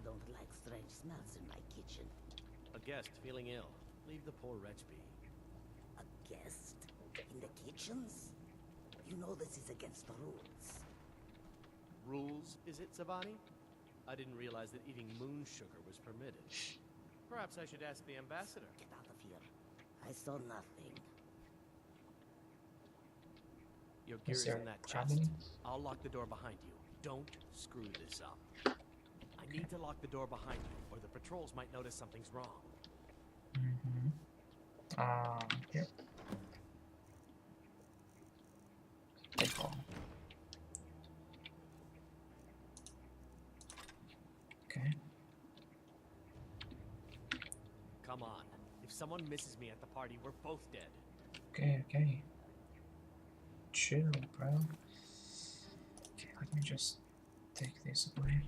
don't like strange smells in my kitchen. A guest feeling ill. Leave the poor wretch be. A guest? In the kitchens? You know this is against the rules. Rules, is it, Savani? I didn't realize that eating moon sugar was permitted. Perhaps I should ask the ambassador. Get out of here. I saw nothing. Your gear is in that chest. I'll lock the door behind you. Don't screw this up. I need to lock the door behind you, or the patrols might notice something's wrong. Here. Take all. Okay. Come on. If someone misses me at the party, we're both dead. Okay. Chill, bro. Okay, let me just take this away.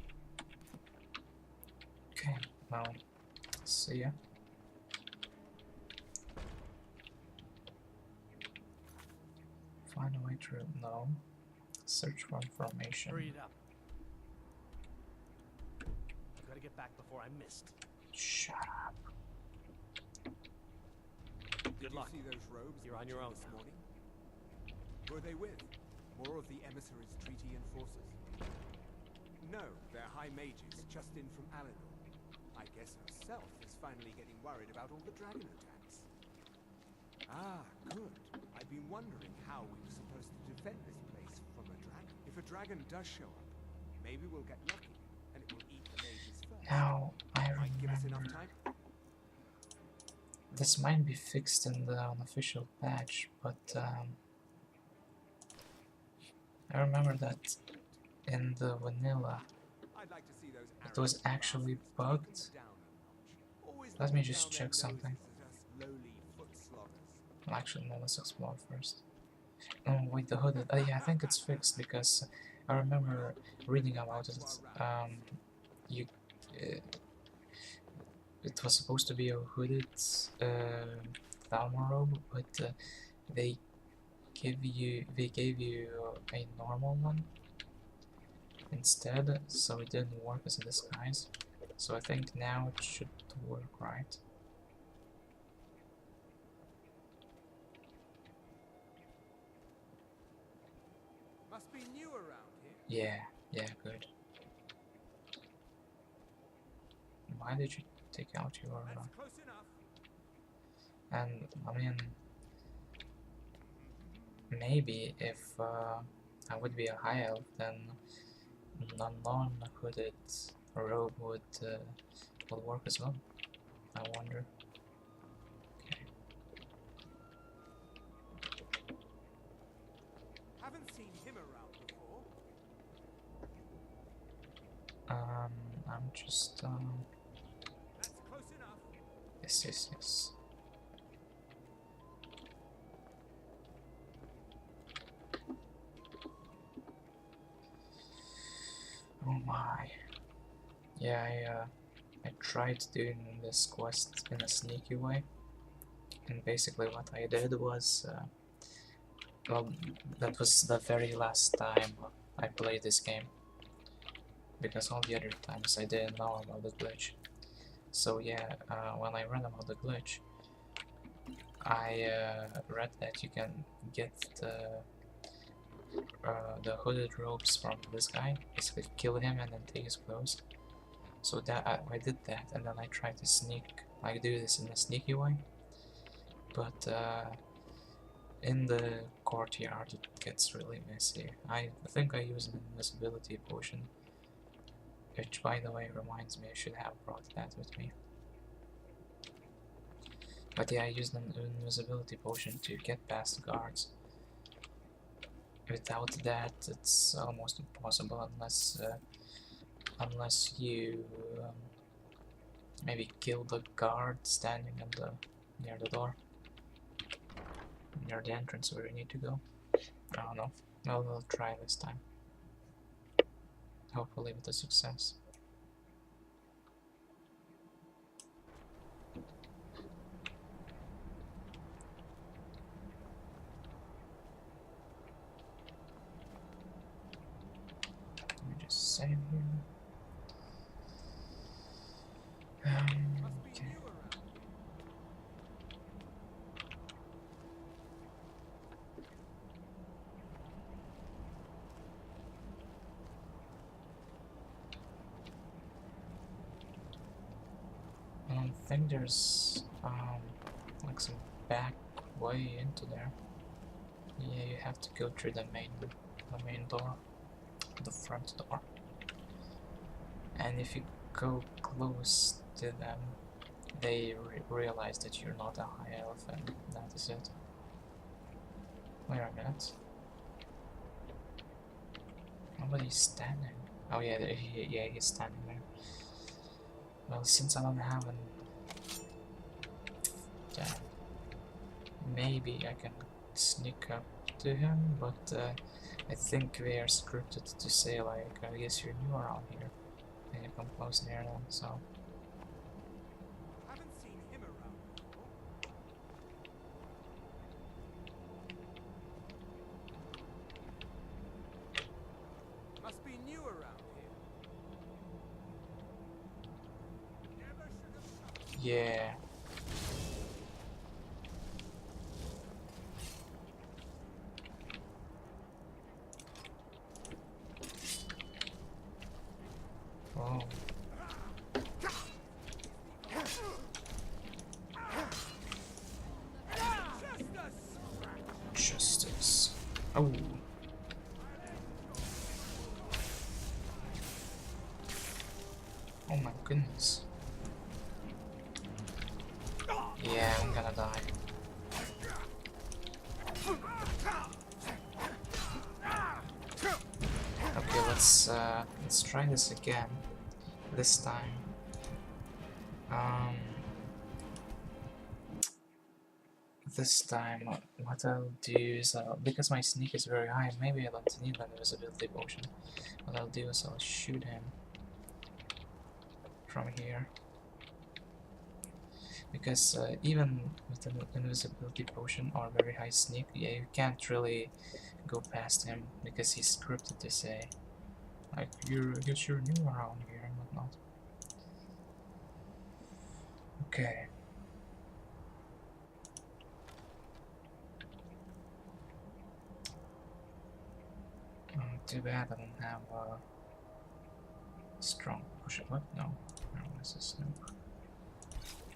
Okay, well, see ya. Find a way through. No. Search for information. Hurry it up. I've got to get back before I'm missed. Shut up. Good luck. See those robes? You're on your own this now. morning? Who are they with? More of the emissaries' treaty enforcers? No, they're high mages just in from Alinor. I guess herself is finally getting worried about all the dragon attacks. Ah, good. I've been wondering how we were supposed to defend this place from a dragon. If a dragon does show up, maybe we'll get lucky and it will eat the mages first. Now, I Might give us enough remember. time. This might be fixed in the unofficial patch, but I remember that in the vanilla I'd like to see those it was arrogant actually bastards bugged. taken down a notch. Always Let me looking just down check their something. noses at us lowly foot sloggers. Well, actually, no, let's explore first. Oh, wait, the hooded. Yeah, I think it's fixed because I remember reading about it. You, it was supposed to be a hooded Thalmor robe, but they gave you a normal one instead, so it didn't work as a disguise. So I think now it should work, right? Must be new around here. Yeah, good. Why did you take out your... That's close enough. and, I mean... maybe if I would be a high elf, then a non-hooded robe would work as well. I wonder. Okay. Haven't seen him around before. I'm just That's close enough. yes. Oh my. Yeah, I tried doing this quest in a sneaky way, and basically what I did was, well, that was the very last time I played this game, because all the other times I didn't know about the glitch. So yeah, when I read about the glitch, I read that you can get the hooded robes from this guy, basically kill him and then take his clothes. So that I did that, and then I tried to do this in a sneaky way, but in the courtyard it gets really messy. I think I used an invisibility potion, which by the way reminds me I should have brought that with me. But yeah, I used an invisibility potion to get past the guards. Without that, it's almost impossible unless you maybe kill the guard standing near the door, near the entrance where you need to go. I don't know. Well, we'll try this time. Hopefully with a success. Let me just save here. Must be Okay. new around. I don't think there's like some back way into there. Yeah, you have to go through the main door, the front door. And if you go close to them, they realize that you're not a high elf, and that is it. Wait a minute. Nobody's standing. Oh yeah, he's standing there. Well, since I don't have an... Damn. Maybe I can sneak up to him, but I think they are scripted to say like, I guess you're new around here. And you come close near them, so... Haven't seen him around before. Must be new around here. Never should have come. Yeah. Oh. Justice. Oh. Oh my goodness. Yeah, I'm gonna die. Okay, let's try this again. This time. This time, what I'll do is, because my sneak is very high, maybe I don't need an invisibility potion. What I'll do is I'll shoot him from here. Because even with an invisibility potion or very high sneak, yeah, you can't really go past him because he's scripted to say, like, I guess you're new around here and whatnot. Okay. Too bad I don't have a strong push it. What? No. No, this is no.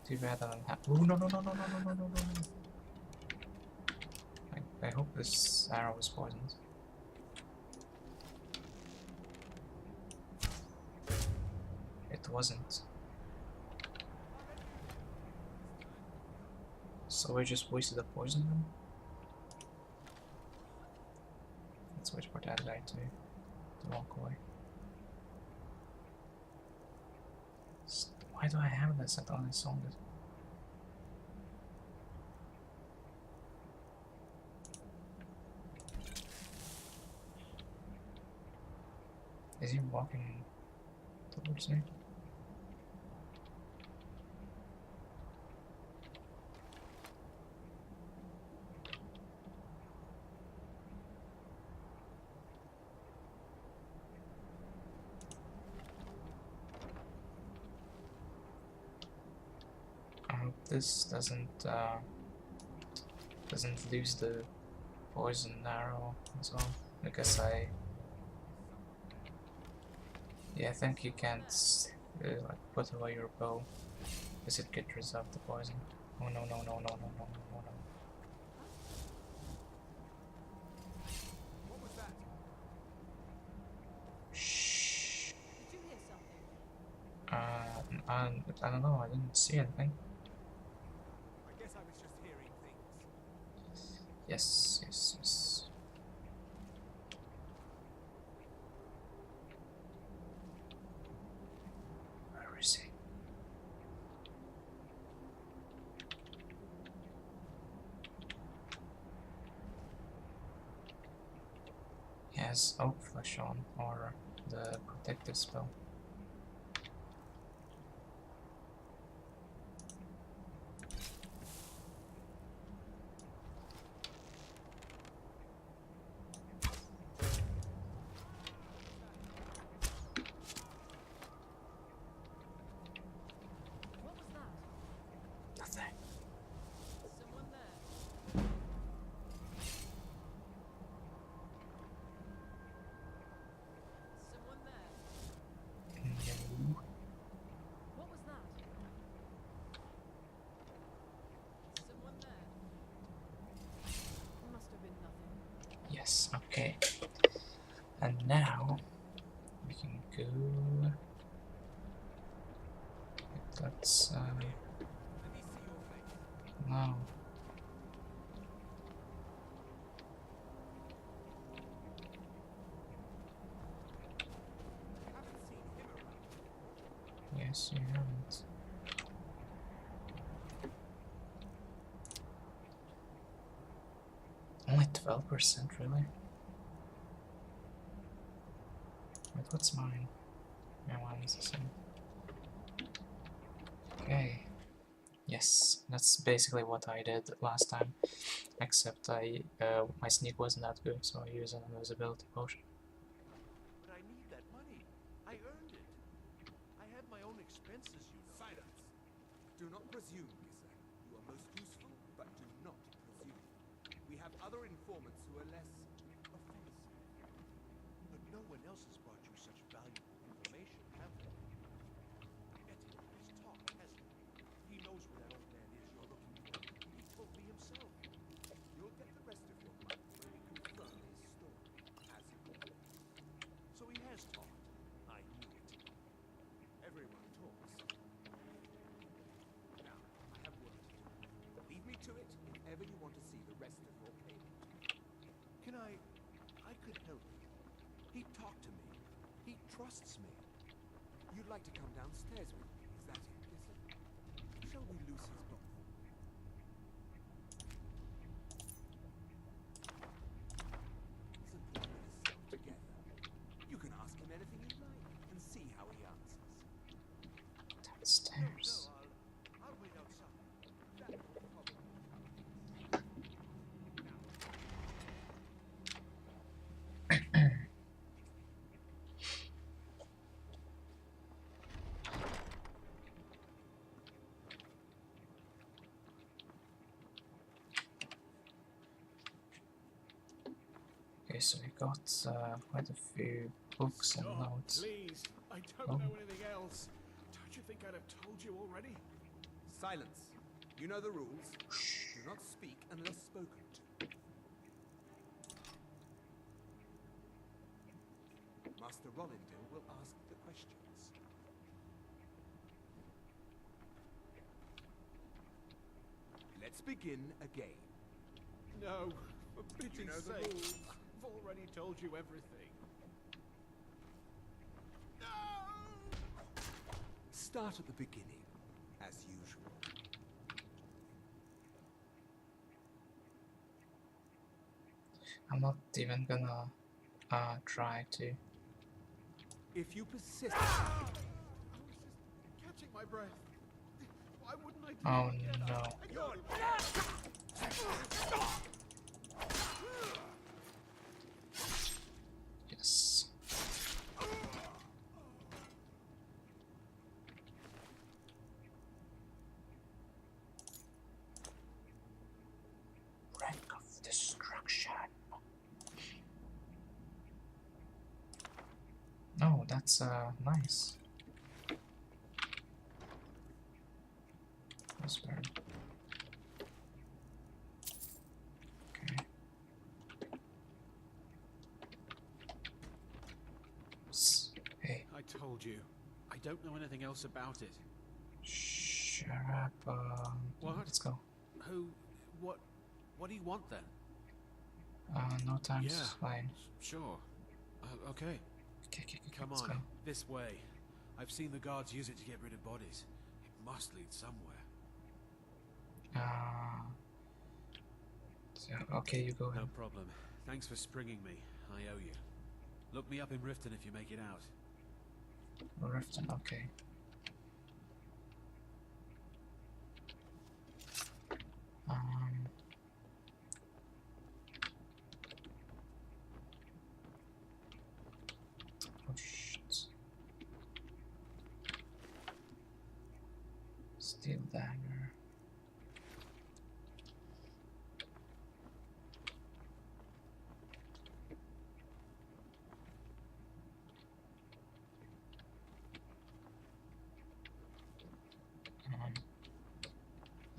Too bad I don't have. Oh no no no no no no no no no! I hope this arrow is poisoned. It wasn't. So I just wasted a poison then? Let's wait for that guy to walk away. Why do I have this? I thought I sold it. Is he walking towards me? I hope this doesn't lose the poison arrow as well, because yeah, I think you can't like put away your bow because it gets rid of the poison. Oh no no no no no no no no no. What was that? Shh. Did you hear something? I don't know, I didn't see anything. I guess I was just hearing things. Yes, yes, yes. Where is he? He has Oak Flesh on, or the protective spell. Okay. And now we can go. Let's Let me see your face. no. Haven't seen him around. Yes, you haven't. Only 12%, really? Wait, what's mine? Yeah, mine's the same. Okay. Yes, that's basically what I did last time, except my sneak wasn't that good, so I used an invisibility potion. But I need that money. I earned it. I have my own expenses, you know. Silence. Do not presume, Gisser. You are most useful, but do not presume. We have other informants who are less offensive. But no one else has brought you such valuable information, have they? Etty has talked, hasn't he? He knows where that old man is you're looking for. He told me himself. You'll get the rest of your money when we confirm his story, as it were. So he has talked. I knew it. Everyone talks. Now, I have work to do. Leave me to it if ever you want to see the rest of your payment. Can I could help you. He talked to me. He trusts me. You'd like to come downstairs with me, is that it, Gisser? Shall we loose his box? He's a putting himself together. You can ask him anything you like and see how he answers. Downstairs. I'll wait outside. That will probably Okay, so we got quite a few books and notes. Please, I don't Oh. know anything else. Don't you think I'd have told you already? Silence. You know the rules. Do not speak unless spoken to. Master Rollindale will ask the questions. Let's begin again. No, for pity's You know the sake. rules. I've already told you everything. Start at the beginning, as usual. I'm not even gonna try to. If you persist, I was just catching my breath. Why wouldn't I do Oh it again? no. you're Yes. Rank of destruction. Oh, that's nice. Whisper. Okay. Hey, I told you. I don't know anything else about it. shut up. What? Let's go. What do you want then? No time to Yeah. explain. Sure. Okay. Okay, Come let's on. go. This way. I've seen the guards use it to get rid of bodies. It must lead somewhere. Okay, you go No ahead. problem. Thanks for springing me. I owe you. Look me up in Riften if you make it out. Riften, okay. Oh shit. Steel dagger.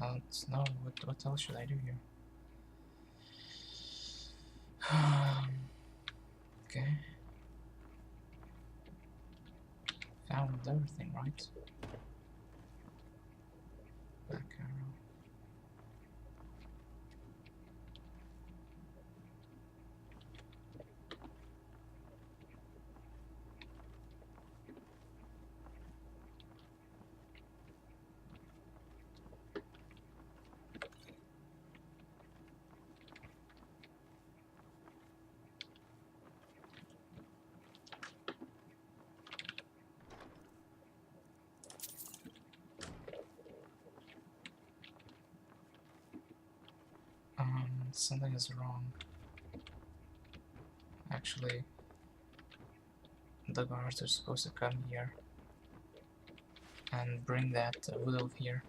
I don't know what else should I do here. found everything, right? Back arrow. Something is wrong. Actually, the guards are supposed to come here and bring that wood over here.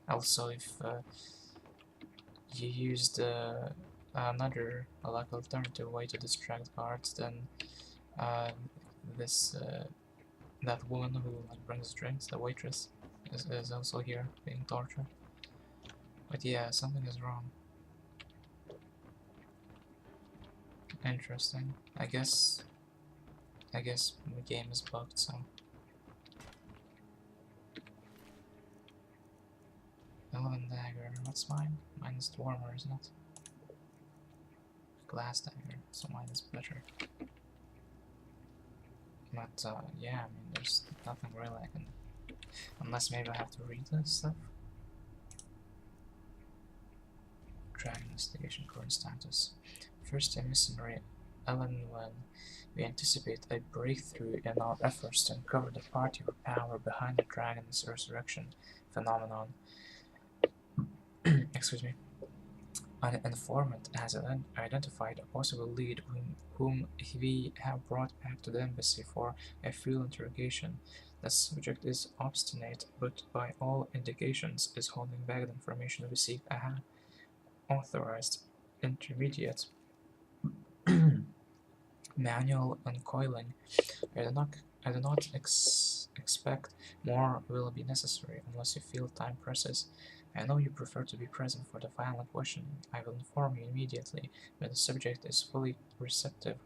Also, if you used another, like alternative way to distract guards, then uh, this that woman who like brings drinks, the waitress, is also here being tortured. But yeah, something is wrong. Interesting. I guess the game is bugged, so. 11 dagger, what's mine? Mine is warmer, isn't it? Glass dagger, so mine is better. But yeah, I mean, there's nothing really I can, unless maybe I have to read this stuff. Dragon investigation current status. First emissary Ellen, when we anticipate a breakthrough in our efforts to uncover the party or power behind the dragon's resurrection phenomenon. Excuse me. An informant has identified a possible lead whom we have brought back to the embassy for a full interrogation. The subject is obstinate, but by all indications is holding back the information received. Authorized intermediate manual uncoiling. I do not expect more will be necessary unless you feel time presses. I know you prefer to be present for the final question. I will inform you immediately when the subject is fully receptive.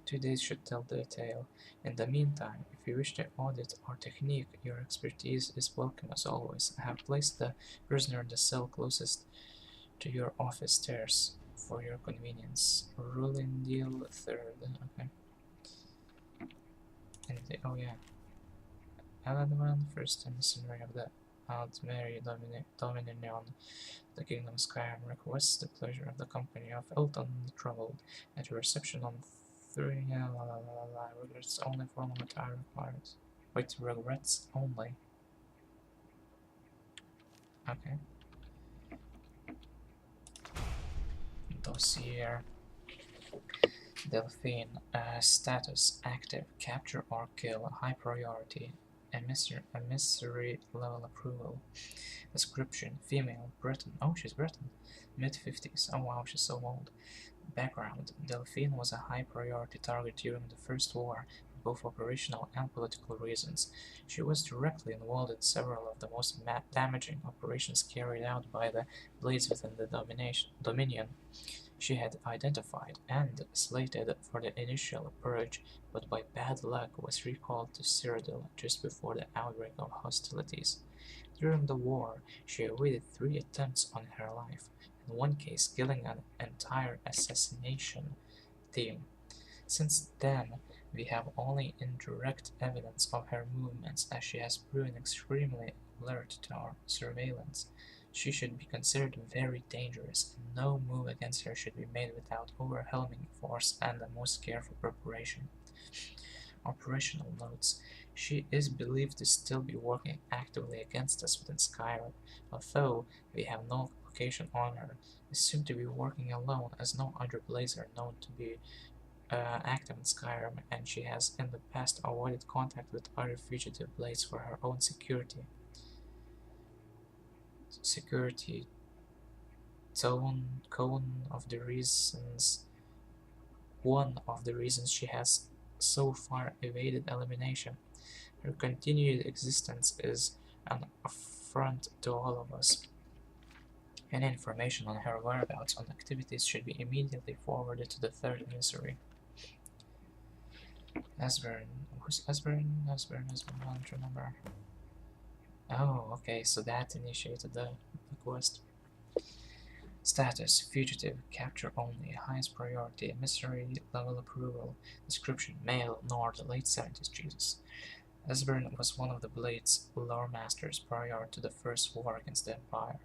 2 days should tell the tale. In the meantime, if you wish to audit our technique, your expertise is welcome as always. I have placed the prisoner in the cell closest to your office stairs for your convenience. Rulindil third. Okay. Oh yeah. Aladwan, first emissary of the Altmeri Dominion, the Kingdom of Skyrim, requests the pleasure of the company of Elton the Troubled at a reception on 3. Regrets only formal attire required. Wait, regrets only. Okay. Dossier. Delphine. Status active. Capture or kill. High priority. Emissary level approval. Description: female, Britain. Oh, she's Britain. Mid-50s. Oh wow, she's so old. Background: Delphine was a high priority target during the First War for both operational and political reasons. She was directly involved in several of the most damaging operations carried out by the Blades within the Dominion. She had identified and slated for the initial purge, but by bad luck was recalled to Cyrodiil just before the outbreak of hostilities. During the war, she evaded 3 attempts on her life, in one case killing an entire assassination team. Since then, we have only indirect evidence of her movements, as she has proven extremely alert to our surveillance. She should be considered very dangerous, and no move against her should be made without overwhelming force and the most careful preparation. Operational notes: she is believed to still be working actively against us within Skyrim, although we have no location on her. Is soon to be working alone, as no other blades are known to be active in Skyrim, and she has in the past avoided contact with other fugitive blades for her own security. Cone of the reasons. One of the reasons she has so far evaded elimination. Her continued existence is an affront to all of us. Any information on her whereabouts and activities should be immediately forwarded to the third emissary. Esbern. Who's Esbern? Esbern, I don't remember. Oh, okay, so that initiated the quest. Status: Fugitive. Capture only. Highest priority. Emissary. Level approval. Description: Male. North. Late 70s. Jesus. Esbern was one of the Blade's lore masters prior to the First War against the Empire.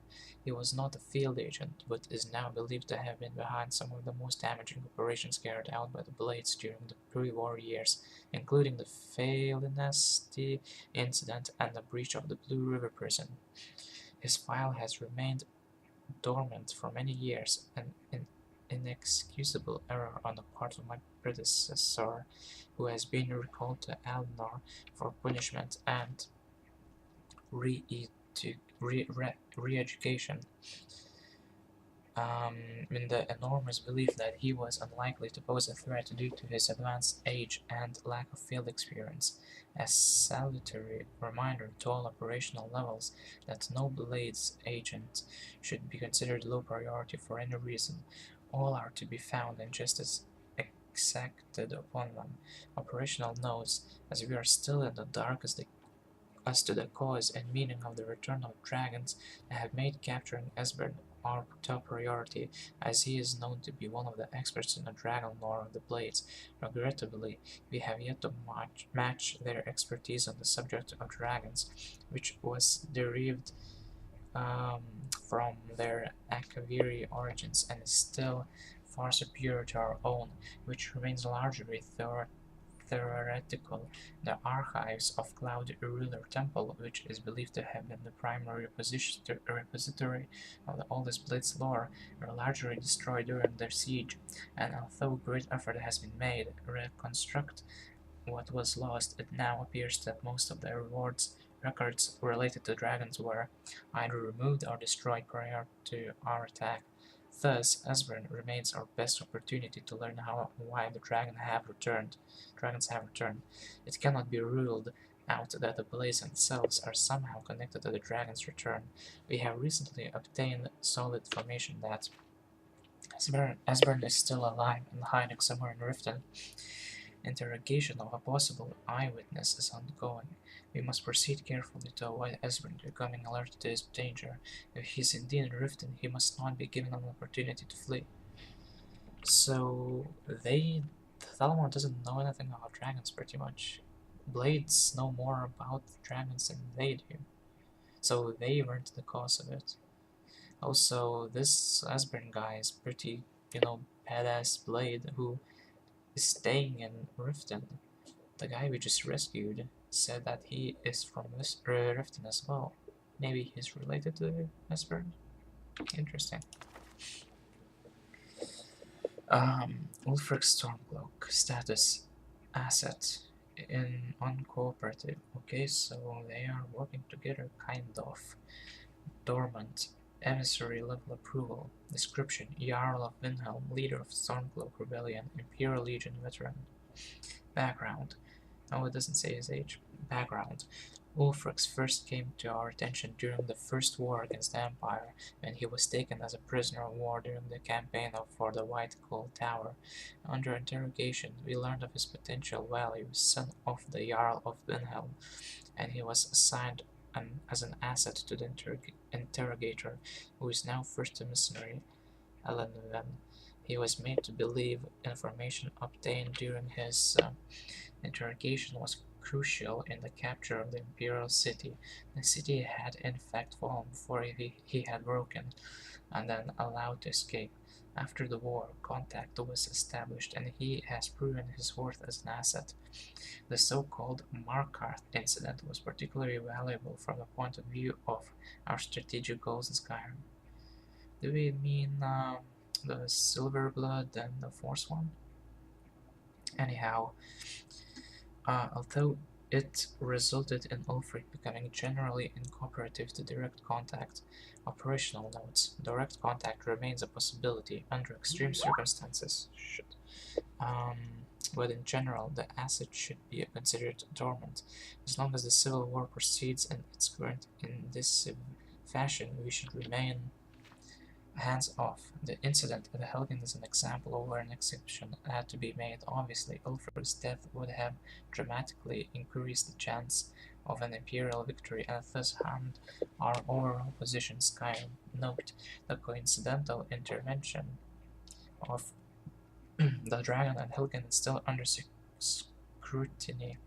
He was not a field agent, but is now believed to have been behind some of the most damaging operations carried out by the Blades during the pre-war years, including the Phalanasty incident and the breach of the Blue River Prison. His file has remained dormant for many years, an inexcusable error on the part of my predecessor, who has been recalled to Alnor for punishment and re-education, in the enormous belief that he was unlikely to pose a threat due to his advanced age and lack of field experience. A salutary reminder to all operational levels that no Blades agent should be considered low priority for any reason. All are to be found and justice exacted upon them. Operational notes: as we are still in the dark as to the cause and meaning of the return of dragons, I have made capturing Esbern our top priority, as he is known to be one of the experts in the dragon lore of the Blades. Regrettably, we have yet to match their expertise on the subject of dragons, which was derived from their Akaviri origins and is still far superior to our own, which remains largely theoretical. The archives of Cloud Ruler Temple, which is believed to have been the primary repository of the oldest Blitz lore, were largely destroyed during their siege, and although great effort has been made to reconstruct what was lost, it now appears that most of the records related to dragons were either removed or destroyed prior to our attack. Thus, Esbern remains our best opportunity to learn why the dragons have returned. It cannot be ruled out that the Blades themselves are somehow connected to the dragon's return. We have recently obtained solid information that Esbern is still alive and hiding somewhere in Riften. Interrogation of a possible eyewitness is ongoing. We must proceed carefully to avoid Esbern becoming alerted to his danger. If he is indeed in Riften, he must not be given an opportunity to flee. So, Thalamon doesn't know anything about dragons, pretty much. Blades know more about dragons than they do. So they weren't the cause of it. Also, this Esbern guy is pretty, badass Blade who is staying in Riften. The guy we just rescued said that he is from Riften as well. Maybe he's related to Esbern? Interesting. Ulfric Stormcloak. Status: asset. Uncooperative. Okay, so they are working together, kind of. Dormant. Emissary level approval. Description: Jarl of Vinhelm, leader of Stormcloak Rebellion, Imperial Legion veteran. Background. Oh, it doesn't say his age. Background. Ulfric first came to our attention during the First War against the Empire, when he was taken as a prisoner of war during the campaign for the White Coal Tower. Under interrogation, we learned of his potential value, son of the Jarl of Vinhelm, and he was assigned as an asset to the interrogator, who is now First Emissary Elenven. He was made to believe information obtained during his interrogation was crucial in the capture of the Imperial City. The city had in fact fallen before he had broken, and then allowed to escape. After the war, contact was established, and he has proven his worth as an asset. The so-called Markarth incident was particularly valuable from the point of view of our strategic goals in Skyrim. Do we mean the Silver Blood and the Force one? Anyhow, although it resulted in Ulfric becoming generally incooperative to direct contact. Operational notes: direct contact remains a possibility under extreme circumstances. But in general, the asset should be considered dormant. As long as the civil war proceeds in its current indecisive fashion, we should remain Hands off. The incident at Helgen is an example of where an exception had to be made. Obviously, Ulfric's death would have dramatically increased the chance of an Imperial victory and thus harmed our overall position. Skyrim. Note: the coincidental intervention of the dragon and Helgen is still under scrutiny.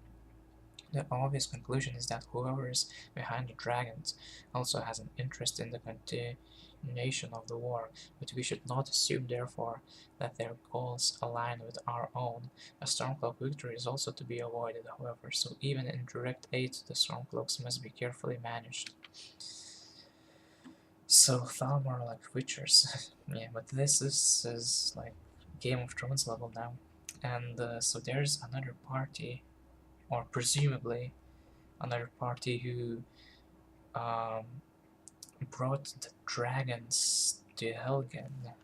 The obvious conclusion is that whoever is behind the dragons also has an interest in the continuation of the war, but we should not assume, therefore, that their goals align with our own. A Stormcloak victory is also to be avoided, however, so even in direct aid to the Stormcloaks must be carefully managed. So Thalmor like Witchers. Yeah, but this is like Game of Thrones level now. And so there's another party, or presumably another party, who brought the dragons to Helgen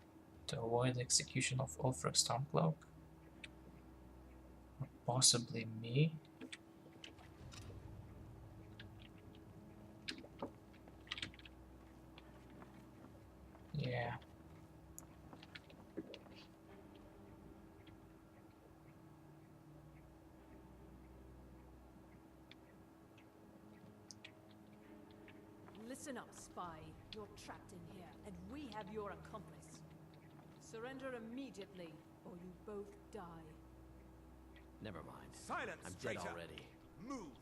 to avoid the execution of Ulfric Stormcloak. Or possibly me. Yeah. Listen up, spy. You're trapped in here, and we have your accomplice. Surrender immediately, or you both die. Never mind. Silence, I'm dead traitor! already. Move!